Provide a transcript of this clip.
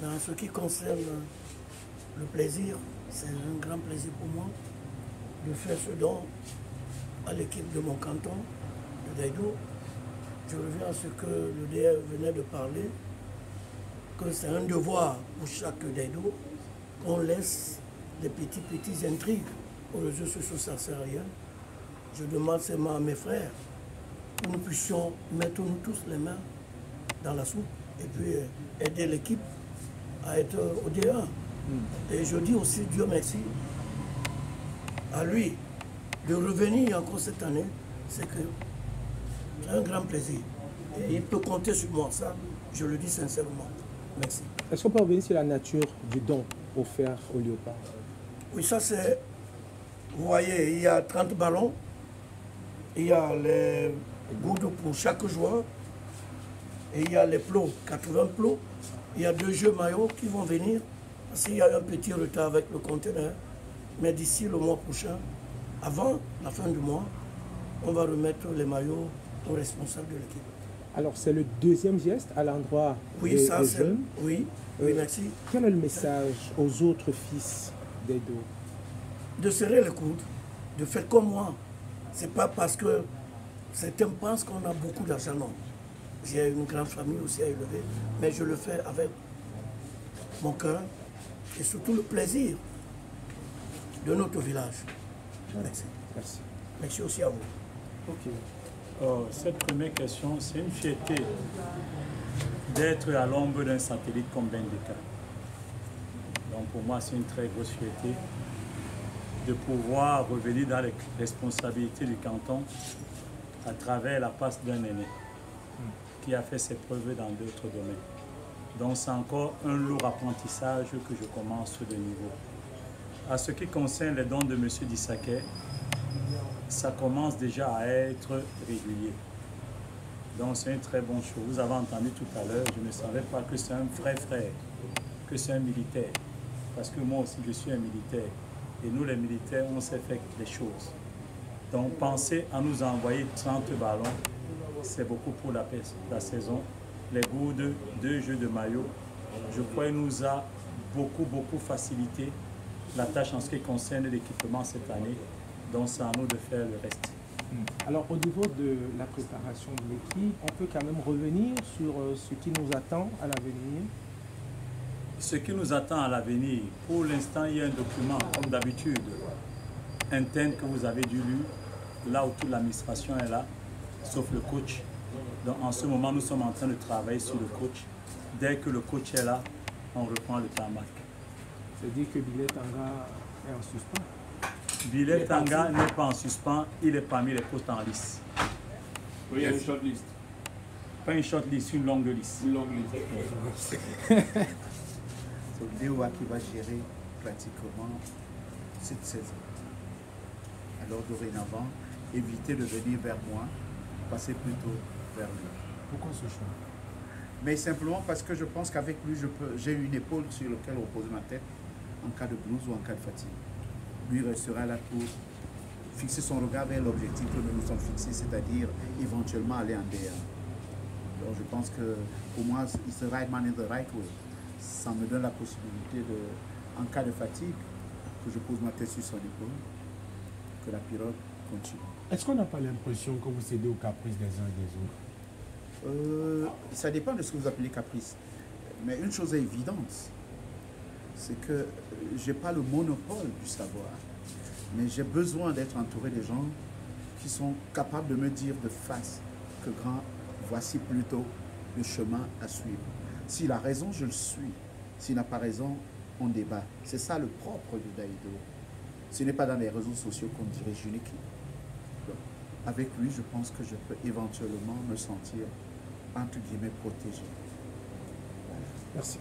Mais en ce qui concerne le plaisir, c'est un grand plaisir pour moi de faire ce don à l'équipe de mon canton, de Daïdo. Je reviens à ce que le DF venait de parler, que c'est un devoir pour chaque Daïdo qu'on laisse des petites intrigues aux réseaux sociaux, ça ne sert à rien. Je demande seulement à mes frères que nous puissions mettre nous tous les mains dans la soupe et puis aider l'équipe à être au D1. Et je dis aussi Dieu merci à lui de revenir encore cette année, c'est un grand plaisir. Et il peut compter sur moi, ça, je le dis sincèrement. Merci. Est-ce qu'on peut revenir sur la nature du don offert au Léopard? Oui, ça c'est... Vous voyez, il y a 30 ballons, il y a les gouttes pour chaque joueur, et il y a les plots, 80 plots, il y a 2 jeux maillots qui vont venir, parce qu'il y a un petit retard avec le conteneur, mais d'ici le mois prochain, avant la fin du mois, on va remettre les maillots aux responsables de l'équipe. Alors c'est le deuxième geste à l'endroit des jeunes. Oui, merci. Quel est le message aux autres fils d'Edo? De serrer les coudes, de faire comme moi. C'est pas parce que certains pensent qu'on a beaucoup d'argent, non. J'ai une grande famille aussi à élever, mais je le fais avec mon cœur et surtout le plaisir de notre village. Merci. Merci. Merci aussi à vous. Ok. Cette première question, c'est une fierté d'être à l'ombre d'un satellite comme Bendeka. Donc pour moi, c'est une très grosse fierté de pouvoir revenir dans les responsabilités du canton à travers la passe d'un aîné qui a fait ses preuves dans d'autres domaines. Donc c'est encore un lourd apprentissage que je commence de niveau. À ce qui concerne les dons de M. Dissaquet, ça commence déjà à être régulier. Donc c'est une très bonne chose. Vous avez entendu tout à l'heure, je ne savais pas que c'est un vrai frère, que c'est un militaire. Parce que moi aussi je suis un militaire. Et nous les militaires, on sait faire les choses. Donc pensez à nous envoyer 30 ballons, c'est beaucoup pour la saison. Les gourdes, 2 jeux de maillot, je crois qu'il nous a beaucoup facilité la tâche en ce qui concerne l'équipement cette année. Donc c'est à nous de faire le reste. Alors au niveau de la préparation de l'équipe, on peut quand même revenir sur ce qui nous attend à l'avenir. Ce qui nous attend à l'avenir, pour l'instant, il y a un document, comme d'habitude, interne que vous avez dû lire, là où toute l'administration est là, sauf le coach. Donc en ce moment, nous sommes en train de travailler sur le coach. Dès que le coach est là, on reprend le tarmac. C'est-à-dire que Billet Tanga est en suspens? Billet Tanga n'est pas en suspens, il est parmi les postes en lice. Oui, il y a une shortlist. Pas une shortlist, une longue liste. Une longue liste. C'est Léoa qui va gérer pratiquement cette saison. Alors dorénavant, évitez de venir vers moi, passez plutôt vers lui. Pourquoi ce choix? Mais simplement parce que je pense qu'avec lui, j'ai une épaule sur laquelle reposer ma tête en cas de blues ou en cas de fatigue. Lui restera là pour fixer son regard vers l'objectif que nous nous sommes fixés, c'est-à-dire éventuellement aller en D1. Alors je pense que pour moi, it's the right man in the right way. Ça me donne la possibilité de, en cas de fatigue, que je pose ma tête sur son épaule, que la pirogue continue. Est-ce qu'on n'a pas l'impression que vous cédez aux caprices des uns et des autres? Ça dépend de ce que vous appelez caprice. Mais une chose est évidente, c'est que je n'ai pas le monopole du savoir, mais j'ai besoin d'être entouré de gens qui sont capables de me dire de face que grand, voici plutôt le chemin à suivre. S'il a raison, je le suis. S'il n'a pas raison, on débat. C'est ça le propre du Daïdo. Ce n'est pas dans les réseaux sociaux qu'on dirige une équipe. Donc, avec lui, je pense que je peux éventuellement me sentir, entre guillemets, protégé. Voilà. Merci.